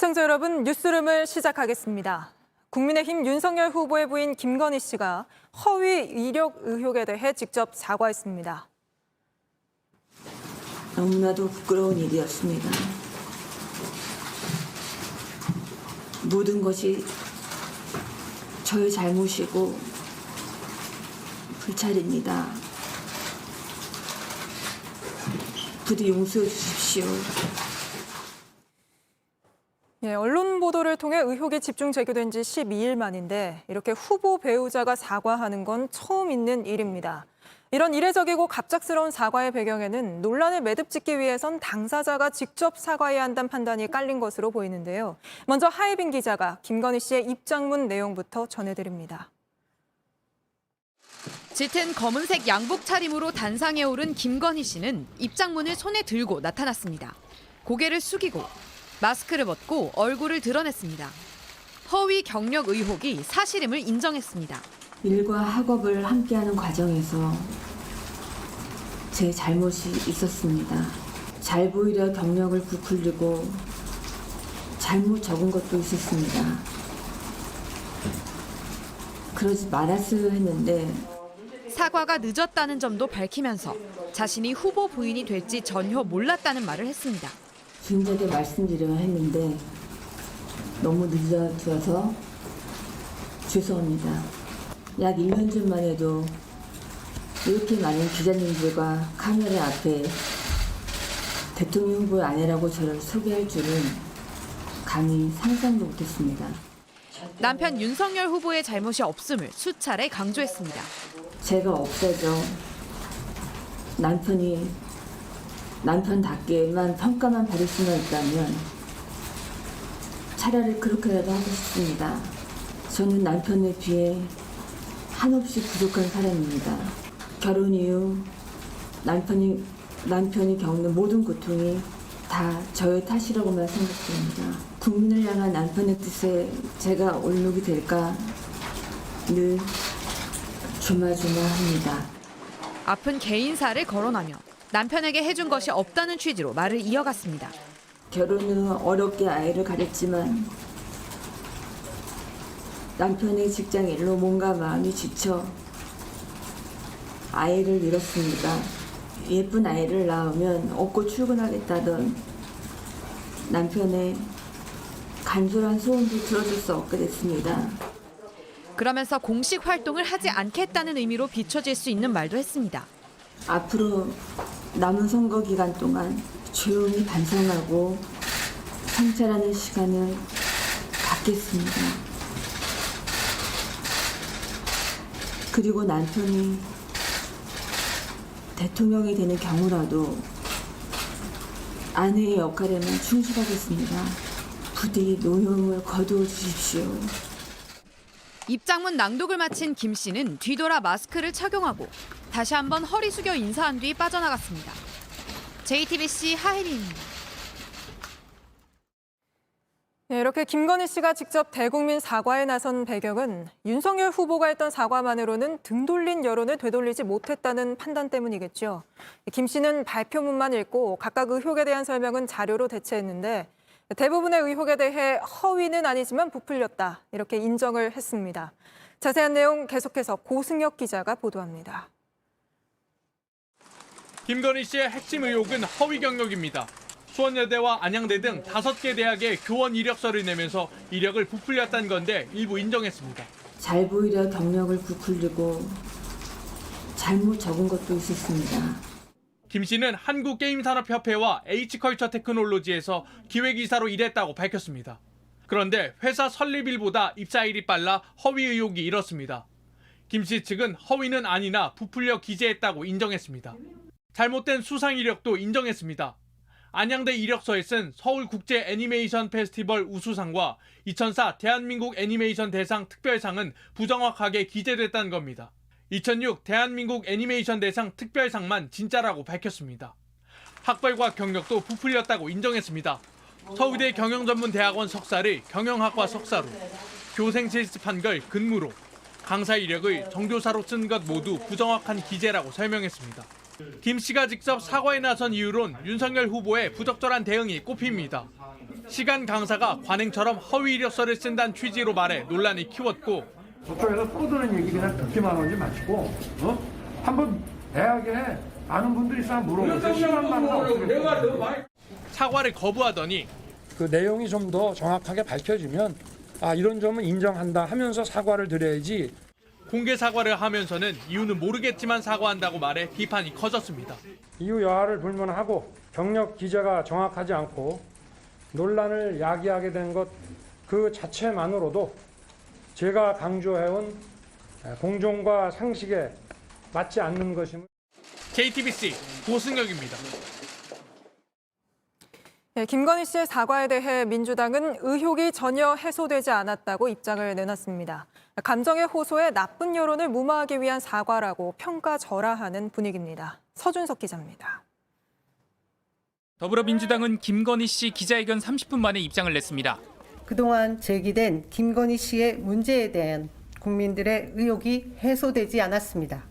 시청자 여러분, 뉴스룸을 시작하겠습니다. 국민의힘 윤석열 후보의 부인 김건희 씨가 허위 이력 의혹에 대해 직접 사과했습니다. 너무나도 부끄러운 일이었습니다. 모든 것이 저의 잘못이고 불찰입니다. 부디 용서해 주십시오. 언론 보도를 통해 의혹이 집중 제기된 지 12일 만인데 이렇게 후보 배우자가 사과하는 건 처음 있는 일입니다. 이런 이례적이고 갑작스러운 사과의 배경에는 논란을 매듭짓기 위해선 당사자가 직접 사과해야 한다는 판단이 깔린 것으로 보이는데요. 먼저 하예빈 기자가 김건희 씨의 입장문 내용부터 전해드립니다. 짙은 검은색 양복 차림으로 단상에 오른 김건희 씨는 입장문을 손에 들고 나타났습니다. 고개를 숙이고 마스크를 벗고 얼굴을 드러냈습니다. 허위 경력 의혹이 사실임을 인정했습니다. 일과 학업을 함께하는 과정에서 제 잘못이 있었습니다. 잘 보이려 경력을 부풀리고 잘못 적은 것도 있었습니다. 그러지 말았어야 했는데 사과가 늦었다는 점도 밝히면서 자신이 후보 부인이 될지 전혀 몰랐다는 말을 했습니다. 진작에 말씀드려야 했는데 너무 늦어져서 죄송합니다. 약 1년 전만 해도 이렇게 많은 기자님들과 카메라 앞에 대통령 후보의 아내라고 저를 소개할 줄은 감히 상상도 못했습니다. 남편 윤석열 후보의 잘못이 없음을 수차례 강조했습니다. 제가 없어져 남편답게만 평가만 받을 수만 있다면 차라리 그렇게라도 하고 싶습니다. 저는 남편에 비해 한없이 부족한 사람입니다. 결혼 이후 남편이 겪는 모든 고통이 다 저의 탓이라고만 생각됩니다. 국민을 향한 남편의 뜻에 제가 올록이 될까 늘 조마조마합니다. 아픈 개인사를 거론하며 남편에게 해준 것이 없다는 취지로 말을 이어갔습니다. 결혼 후 어렵게 아이를 가졌지만 남편의 직장 일로 몸과 마음이 지쳐 아이를 잃었습니다. 예쁜 아이를 낳으면 업고 출근하겠다던 남편의 간절한 소원도 들어줄 수 없게 됐습니다. 그러면서 공식 활동을 하지 않겠다는 의미로 비춰질 수 있는 말도 했습니다. 앞으로 남은 선거 기간 동안 조용히 반성하고 성찰하는 시간을 갖겠습니다. 그리고 남편이 대통령이 되는 경우라도 아내의 역할에만 충실하겠습니다. 부디 노여움을 거두어 주십시오. 입장문 낭독을 마친 김 씨는 뒤돌아 마스크를 착용하고 다시 한번 허리 숙여 인사한 뒤 빠져나갔습니다. JTBC 하혜린입니다. 이렇게 김건희 씨가 직접 대국민 사과에 나선 배경은 윤석열 후보가 했던 사과만으로는 등 돌린 여론을 되돌리지 못했다는 판단 때문이겠죠. 김 씨는 발표문만 읽고 각각 의혹에 대한 설명은 자료로 대체했는데 대부분의 의혹에 대해 허위는 아니지만 부풀렸다, 이렇게 인정을 했습니다. 자세한 내용 계속해서 고승혁 기자가 보도합니다. 김건희 씨의 핵심 의혹은 허위 경력입니다. 수원여대와 안양대 등 5개 대학의 교원 이력서를 내면서 이력을 부풀렸다는 건데 일부 인정했습니다. 잘 보이려 경력을 부풀리고 잘못 적은 것도 있었습니다. 김 씨는 한국게임산업협회와 H컬처테크놀로지에서 기획이사로 일했다고 밝혔습니다. 그런데 회사 설립일보다 입사일이 빨라 허위 의혹이 일었습니다. 김 씨 측은 허위는 아니나 부풀려 기재했다고 인정했습니다. 잘못된 수상 이력도 인정했습니다. 안양대 이력서에 쓴 서울국제 애니메이션 페스티벌 우수상과 2004 대한민국 애니메이션 대상 특별상은 부정확하게 기재됐다는 겁니다. 2006 대한민국 애니메이션 대상 특별상만 진짜라고 밝혔습니다. 학벌과 경력도 부풀렸다고 인정했습니다. 서울대 경영전문대학원 석사를 경영학과 석사로, 교생 실습한 걸 근무로, 강사 이력을 정교사로 쓴 것 모두 부정확한 기재라고 설명했습니다. 김 씨가 직접 사과에 나선 이유론 윤석열 후보의 부적절한 대응이 꼽힙니다. 시간 강사가 관행처럼 허위 이력서를 쓴다는 취지로 말해 논란을 키웠고 저쪽에서 떠드는 얘기 그냥 듣기만 하지 마시고 한번 대학에 아는 분들이 있으면 물어보세요. 시간만 없으면. 사과를 거부하더니 그 내용이 좀 더 정확하게 밝혀지면 이런 점은 인정한다 하면서 사과를 드려야지. 공개 사과를 하면서는 이유는 모르겠지만 사과한다고 말해 비판이 커졌습니다. 이유 여하를 불문하고 경력 기재가 정확하지 않고 논란을 야기하게 된 것 그 자체만으로도 제가 강조해온 공정과 상식에 맞지 않는 것임을. JTBC 고승혁입니다. 예, 김건희 씨의 사과에 대해 민주당은 의혹이 전혀 해소되지 않았다고 입장을 내놨습니다. 감정의 호소에 나쁜 여론을 무마하기 위한 사과라고 평가절하하는 분위기입니다. 서준석 기자입니다. 더불어민주당은 김건희 씨 기자회견 30분 만에 입장을 냈습니다. 그동안 제기된 김건희 씨의 문제에 대한 국민들의 의혹이 해소되지 않았습니다.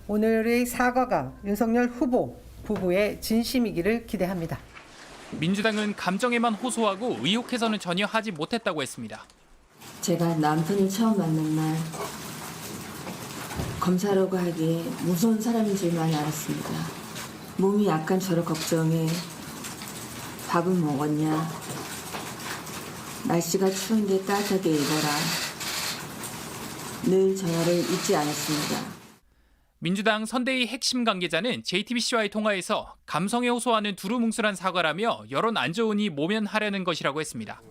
오늘의 사과가 윤석열 후보 부부의 진심이기를 기대합니다. 민주당은 감정에만 호소하고 의혹 해소는 전혀 하지 못했다고 했습니다. 제가 남편을 처음 만난 날 검사라고 하기에 무서운 사람인 줄만 알았습니다. 몸이 약간 저를 걱정해 밥은 먹었냐? 날씨가 추운데 따뜻하게 입어라. 늘 전화를 잊지 않았습니다. 민주당 선대위 핵심 관계자는 JTBC와의 통화에서 감성에 호소하는 두루뭉술한 사과라며 여론 안 좋으니 모면하려는 것이라고 했습니다.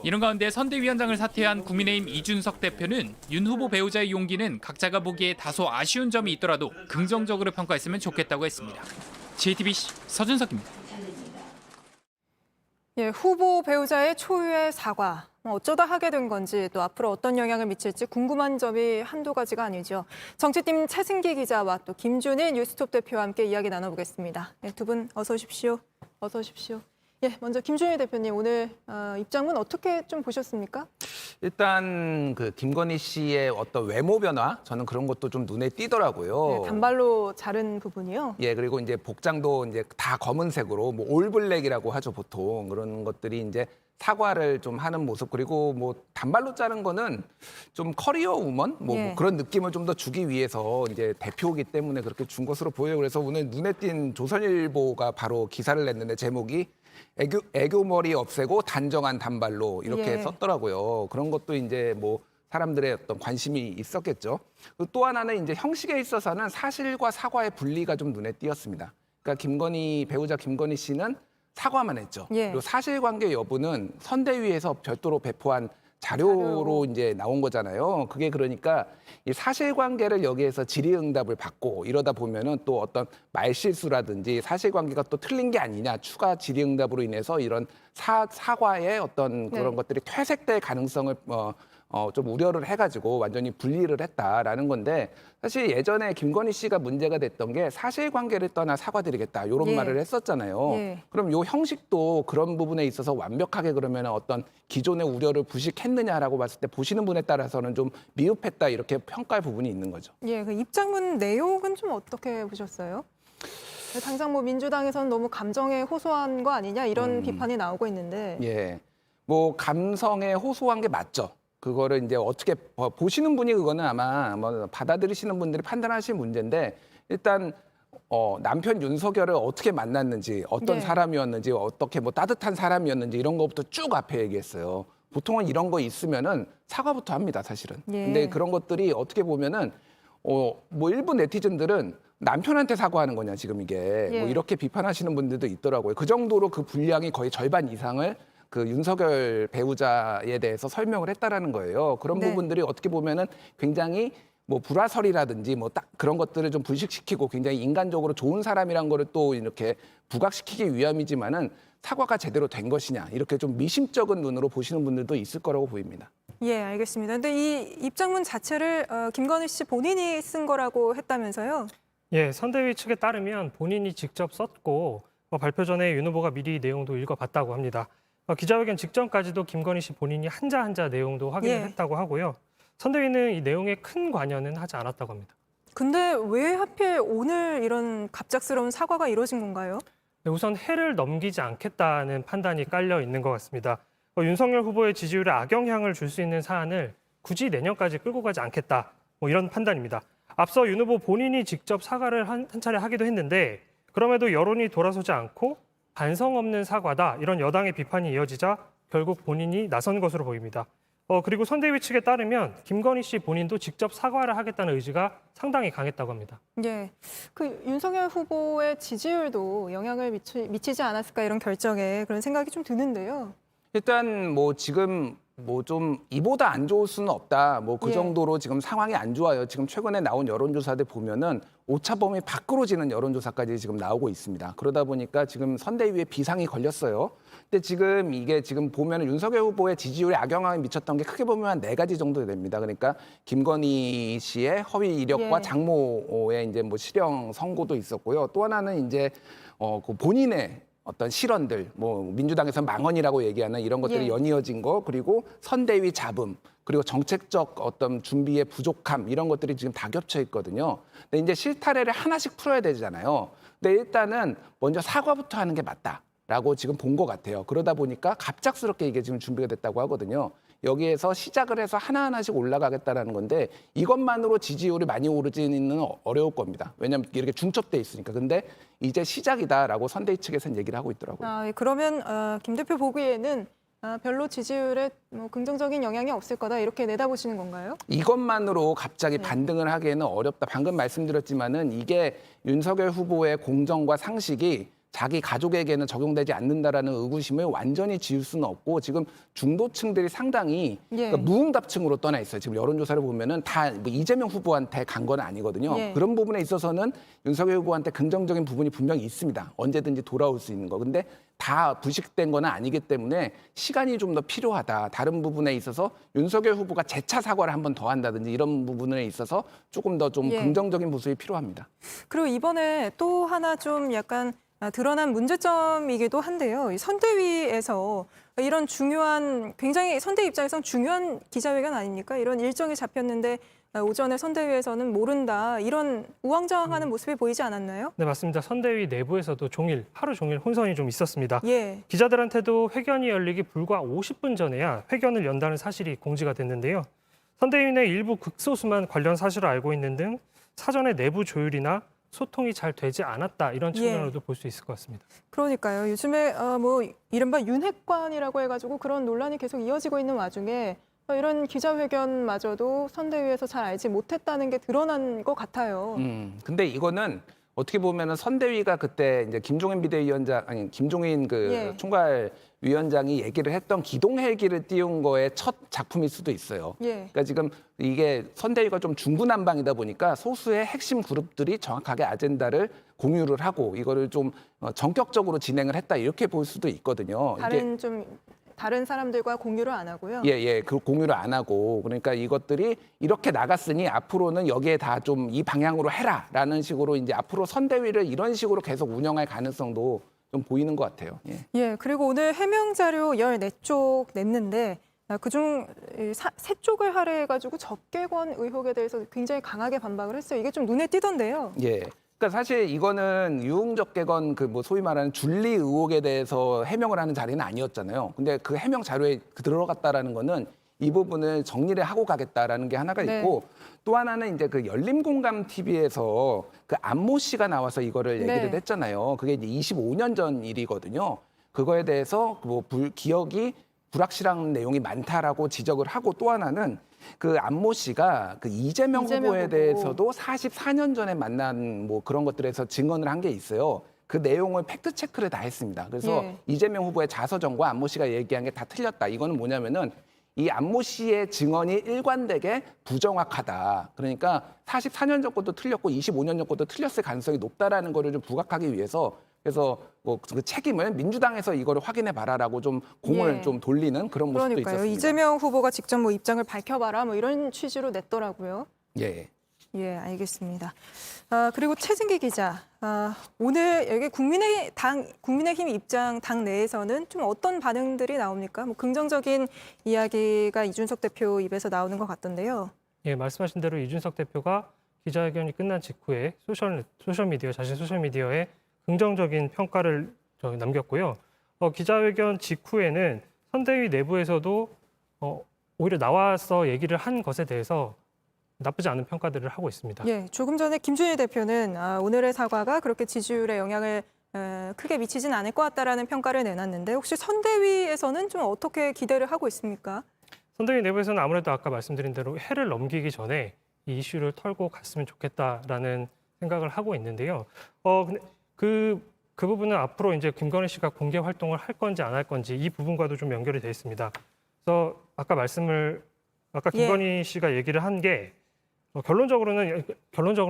이런 가운데 선대위원장을 사퇴한 국민의힘 이준석 대표는 윤 후보 배우자의 용기는 각자가 보기에 다소 아쉬운 점이 있더라도 긍정적으로 평가했으면 좋겠다고 했습니다. JTBC 서준석입니다. 예, 후보 배우자의 초유의 사과. 어쩌다 하게 된 건지 또 앞으로 어떤 영향을 미칠지 궁금한 점이 한두 가지가 아니죠. 정치팀 최승기 기자와 또 김준일 뉴스톱 대표와 함께 이야기 나눠보겠습니다. 예, 두 분 어서 오십시오. 어서 오십시오. 예, 먼저 김준일 대표님 오늘 입장문 어떻게 좀 보셨습니까? 일단 그 김건희 씨의 어떤 외모 변화 저는 그런 것도 좀 눈에 띄더라고요. 예, 단발로 자른 부분이요. 예, 그리고 이제 복장도 이제 다 검은색으로 뭐 올블랙이라고 하죠, 보통. 그런 것들이 이제 사과를 좀 하는 모습, 그리고 뭐 단발로 자른 거는 좀 커리어 우먼 뭐 예. 그런 느낌을 좀 더 주기 위해서 이제 대표이기 때문에 그렇게 준 것으로 보여요. 그래서 오늘 눈에 띈 조선일보가 바로 기사를 냈는데 제목이 애교 머리 없애고 단정한 단발로 이렇게 예. 썼더라고요. 그런 것도 이제 뭐 사람들의 어떤 관심이 있었겠죠. 그리고 또 하나는 이제 형식에 있어서는 사실과 사과의 분리가 좀 눈에 띄었습니다. 그러니까 배우자 김건희 씨는 사과만 했죠. 예. 그리고 사실관계 여부는 선대위에서 별도로 배포한 자료로 이제 나온 거잖아요. 그게 그러니까 이 사실관계를 여기에서 질의응답을 받고 이러다 보면은 또 어떤 말실수라든지 사실관계가 또 틀린 게 아니냐, 추가 질의응답으로 인해서 이런 사과의 어떤 그런 네. 것들이 퇴색될 가능성을 좀 우려를 해가지고 완전히 분리를 했다라는 건데, 사실 예전에 김건희 씨가 문제가 됐던 게 사실관계를 떠나 사과드리겠다 이런 예. 말을 했었잖아요. 예. 그럼 요 형식도 그런 부분에 있어서 완벽하게 그러면 어떤 기존의 우려를 부식했느냐라고 봤을 때 보시는 분에 따라서는 좀 미흡했다 이렇게 평가할 부분이 있는 거죠. 예, 그 입장문 내용은 좀 어떻게 보셨어요? 당장 뭐 민주당에서는 너무 감정에 호소한 거 아니냐 이런 비판이 나오고 있는데. 예, 뭐 감성에 호소한 게 맞죠. 그거를 이제 어떻게 보시는 분이 그거는 아마 뭐 받아들이시는 분들이 판단하실 문제인데, 일단 남편 윤석열을 어떻게 만났는지, 어떤 네. 사람이었는지, 어떻게 뭐 따뜻한 사람이었는지 이런 것부터 쭉 앞에 얘기했어요. 보통은 이런 거 있으면은 사과부터 합니다, 사실은. 예. 근데 그런 것들이 어떻게 보면은 뭐 일부 네티즌들은 남편한테 사과하는 거냐 지금 이게 예. 뭐 이렇게 비판하시는 분들도 있더라고요. 그 정도로 그 분량이 거의 절반 이상을 그 윤석열 배우자에 대해서 설명을 했다라는 거예요. 그런 네. 부분들이 어떻게 보면은 굉장히 뭐 불화설이라든지 뭐 딱 그런 것들을 좀 불식시키고 굉장히 인간적으로 좋은 사람이란 거를 또 이렇게 부각시키기 위함이지만은 사과가 제대로 된 것이냐 이렇게 좀 미심쩍은 눈으로 보시는 분들도 있을 거라고 보입니다. 예, 알겠습니다. 근데 이 입장문 자체를 김건희 씨 본인이 쓴 거라고 했다면서요? 예, 선대위 측에 따르면 본인이 직접 썼고 발표 전에 윤 후보가 미리 내용도 읽어봤다고 합니다. 기자회견 직전까지도 김건희 씨 본인이 한자 내용도 확인을 예. 했다고 하고요. 선대위는 이 내용에 큰 관여는 하지 않았다고 합니다. 근데 왜 하필 오늘 이런 갑작스러운 사과가 이루어진 건가요? 우선 해를 넘기지 않겠다는 판단이 깔려 있는 것 같습니다. 윤석열 후보의 지지율에 악영향을 줄 수 있는 사안을 굳이 내년까지 끌고 가지 않겠다. 이런 판단입니다. 앞서 윤 후보 본인이 직접 사과를 한 차례 하기도 했는데 그럼에도 여론이 돌아서지 않고 반성 없는 사과다. 이런 여당의 비판이 이어지자 결국 본인이 나선 것으로 보입니다. 그리고 선대위 측에 따르면 김건희 씨 본인도 직접 사과를 하겠다는 의지가 상당히 강했다고 합니다. 예, 그 윤석열 후보의 지지율도 영향을 미치지 않았을까 이런 결정에 그런 생각이 좀 드는데요. 일단 뭐 지금 뭐 좀 이보다 안 좋을 수는 없다. 뭐 그 예. 정도로 지금 상황이 안 좋아요. 지금 최근에 나온 여론조사들 보면은 오차 범위 밖으로 지는 여론조사까지 지금 나오고 있습니다. 그러다 보니까 지금 선대위에 비상이 걸렸어요. 근데 지금 이게 지금 보면은 윤석열 후보의 지지율에 악영향을 미쳤던 게 크게 보면 한 4가지 정도 됩니다. 그러니까 김건희 씨의 허위 이력과 예. 장모의 이제 뭐 실형 선고도 있었고요. 또 하나는 이제 그 본인의 어떤 실언들, 뭐 민주당에서 망언이라고 얘기하는 이런 것들이 예. 연이어진 거, 그리고 선대위 잡음, 그리고 정책적 어떤 준비의 부족함 이런 것들이 지금 다 겹쳐 있거든요. 근데 이제 실타래를 하나씩 풀어야 되잖아요. 근데 일단은 먼저 사과부터 하는 게 맞다라고 지금 본 것 같아요. 그러다 보니까 갑작스럽게 이게 지금 준비가 됐다고 하거든요. 여기에서 시작을 해서 하나하나씩 올라가겠다라는 건데 이것만으로 지지율이 많이 오르지는 어려울 겁니다. 왜냐하면 이렇게 중첩돼 있으니까. 근데 이제 시작이다라고 선대위 측에서는 얘기를 하고 있더라고요. 아, 그러면 김 대표 보기에는 별로 지지율에 뭐 긍정적인 영향이 없을 거다 이렇게 내다보시는 건가요? 이것만으로 갑자기 네. 반등을 하기에는 어렵다. 방금 말씀드렸지만은 이게 윤석열 후보의 공정과 상식이 자기 가족에게는 적용되지 않는다라는 의구심을 완전히 지울 수는 없고 지금 중도층들이 상당히 예. 그러니까 무응답층으로 떠나 있어요. 지금 여론조사를 보면은 다 뭐 이재명 후보한테 간 건 아니거든요. 예. 그런 부분에 있어서는 윤석열 후보한테 긍정적인 부분이 분명히 있습니다. 언제든지 돌아올 수 있는 거. 근데 다 부식된 건 아니기 때문에 시간이 좀 더 필요하다. 다른 부분에 있어서 윤석열 후보가 재차 사과를 한 번 더 한다든지 이런 부분에 있어서 조금 더 좀 예. 긍정적인 모습이 필요합니다. 그리고 이번에 또 하나 좀 약간 드러난 문제점이기도 한데요. 이 선대위에서 이런 중요한 굉장히 선대위 입장에선 중요한 기자회견 아닙니까? 이런 일정이 잡혔는데 오전에 선대위에서는 모른다 이런 우왕좌왕하는 모습이 보이지 않았나요? 네, 맞습니다. 선대위 내부에서도 하루 종일 혼선이 좀 있었습니다. 예. 기자들한테도 회견이 열리기 불과 50분 전에야 회견을 연다는 사실이 공지가 됐는데요. 선대위 내 일부 극소수만 관련 사실을 알고 있는 등 사전에 내부 조율이나 소통이 잘 되지 않았다 이런 측면으로도 볼 수 있을 것 같습니다. 그러니까요. 요즘에 뭐 이른바 윤핵관이라고 해가지고 그런 논란이 계속 이어지고 있는 와중에 이런 기자회견마저도 선대위에서 잘 알지 못했다는 게 드러난 것 같아요. 근데 이거는 어떻게 보면은 선대위가 그때 이제 김종인 비대위원장 아니 김종인 그 예. 총괄위원장이 얘기를 했던 기동 헬기를 띄운 거의 첫 작품일 수도 있어요. 예. 그러니까 지금 이게 선대위가 좀 중구난방이다 보니까 소수의 핵심 그룹들이 정확하게 아젠다를 공유를 하고 이거를 좀 전격적으로 진행을 했다 이렇게 볼 수도 있거든요. 다른 사람들과 공유를 안 하고요. 예, 그 공유를 안 하고 그러니까 이것들이 이렇게 나갔으니 앞으로는 여기에 다 좀 이 방향으로 해라라는 식으로 이제 앞으로 선대위를 이런 식으로 계속 운영할 가능성도 좀 보이는 것 같아요. 예. 예, 그리고 오늘 해명 자료 14쪽 냈는데 그중 3쪽을 할애해가지고 접객원 의혹에 대해서 굉장히 강하게 반박을 했어요. 이게 좀 눈에 띄던데요. 예. 그러니까 사실 이거는 유흥접객원 그 뭐 소위 말하는 준리 의혹에 대해서 해명을 하는 자리는 아니었잖아요. 근데 그 해명 자료에 들어갔다라는 거는 이 부분을 정리를 하고 가겠다라는 게 하나가 네. 있고 또 하나는 이제 그 열린공감 TV에서 그 안모 씨가 나와서 이거를 얘기를 네. 했잖아요. 그게 이제 25년 전 일이거든요. 그거에 대해서 뭐 기억이 불확실한 내용이 많다라고 지적을 하고 또 하나는 그 안모 씨가 그 이재명 후보에 후보. 대해서도 44년 전에 만난 뭐 그런 것들에서 증언을 한 게 있어요. 그 내용을 팩트 체크를 다 했습니다. 그래서 예. 이재명 후보의 자서전과 안모 씨가 얘기한 게 다 틀렸다. 이거는 뭐냐면은 이 안모 씨의 증언이 일관되게 부정확하다. 그러니까 44년 전 것도 틀렸고 25년 전 것도 틀렸을 가능성이 높다라는 거를 좀 부각하기 위해서 그래서 뭐 그 책임을 민주당에서 이거를 확인해 봐라라고 좀 공을 예. 좀 돌리는 그런 모습도 그러니까요. 있었습니다. 이재명 후보가 직접 뭐 입장을 밝혀봐라 뭐 이런 취지로 냈더라고요. 예. 예, 알겠습니다. 그리고 최진기 기자, 오늘 여기 국민의힘 입장 당 내에서는 좀 어떤 반응들이 나옵니까? 뭐 긍정적인 이야기가 이준석 대표 입에서 나오는 것 같던데요. 예, 말씀하신 대로 이준석 대표가 기자회견이 끝난 직후에 자신 소셜미디어에 긍정적인 평가를 남겼고요. 기자회견 직후에는 선대위 내부에서도 오히려 나와서 얘기를 한 것에 대해서 나쁘지 않은 평가들을 하고 있습니다. 예, 조금 전에 김준일 대표는 오늘의 사과가 그렇게 지지율에 영향을 크게 미치진 않을 것 같다라는 평가를 내놨는데 혹시 선대위에서는 좀 어떻게 기대를 하고 있습니까? 선대위 내부에서는 아무래도 아까 말씀드린 대로 해를 넘기기 전에 이 이슈를 털고 갔으면 좋겠다라는 생각을 하고 있는데요. 근데 그 부분은 앞으로 이제 김건희 씨가 공개 활동을 할 건지 안 할 건지 이 부분과도 좀 연결이 돼 있습니다. 그래서 아까 김건희 씨가 얘기를 한 게 결론적으로는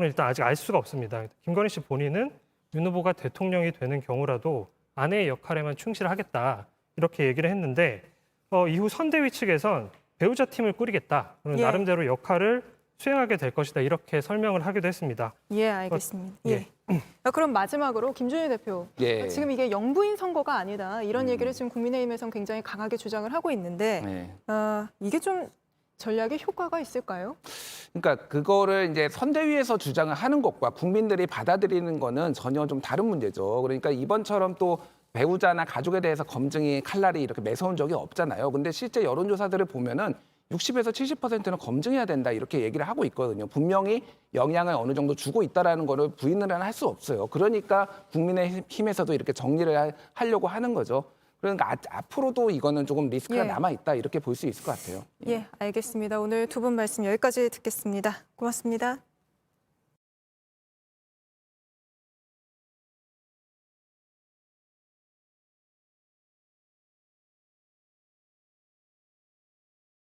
일단 아직 알 수가 없습니다. 김건희 씨 본인은 윤 후보가 대통령이 되는 경우라도 아내의 역할에만 충실하겠다 이렇게 얘기를 했는데 이후 선대위 측에선 배우자 팀을 꾸리겠다. 예. 나름대로 역할을 수행하게 될 것이다 이렇게 설명을 하기도 했습니다. 예, 알겠습니다. 예. 그럼 마지막으로 김준일 대표. 예. 지금 이게 영부인 선거가 아니다. 이런 얘기를 지금 국민의힘에서는 굉장히 강하게 주장을 하고 있는데 네. 이게 좀 전략에 효과가 있을까요? 그러니까 그거를 이제 선대위에서 주장을 하는 것과 국민들이 받아들이는 거는 전혀 좀 다른 문제죠. 그러니까 이번처럼 또 배우자나 가족에 대해서 검증이 칼날이 이렇게 매서운 적이 없잖아요. 근데 실제 여론조사들을 보면은 60에서 70%는 검증해야 된다 이렇게 얘기를 하고 있거든요. 분명히 영향을 어느 정도 주고 있다라는 거를 부인을 할 수 없어요. 그러니까 국민의힘에서도 이렇게 정리를 하려고 하는 거죠. 그러니까 앞으로도 이거는 조금 리스크가 예. 남아 있다 이렇게 볼 수 있을 것 같아요. 예, 알겠습니다. 오늘 두 분 말씀 여기까지 듣겠습니다. 고맙습니다.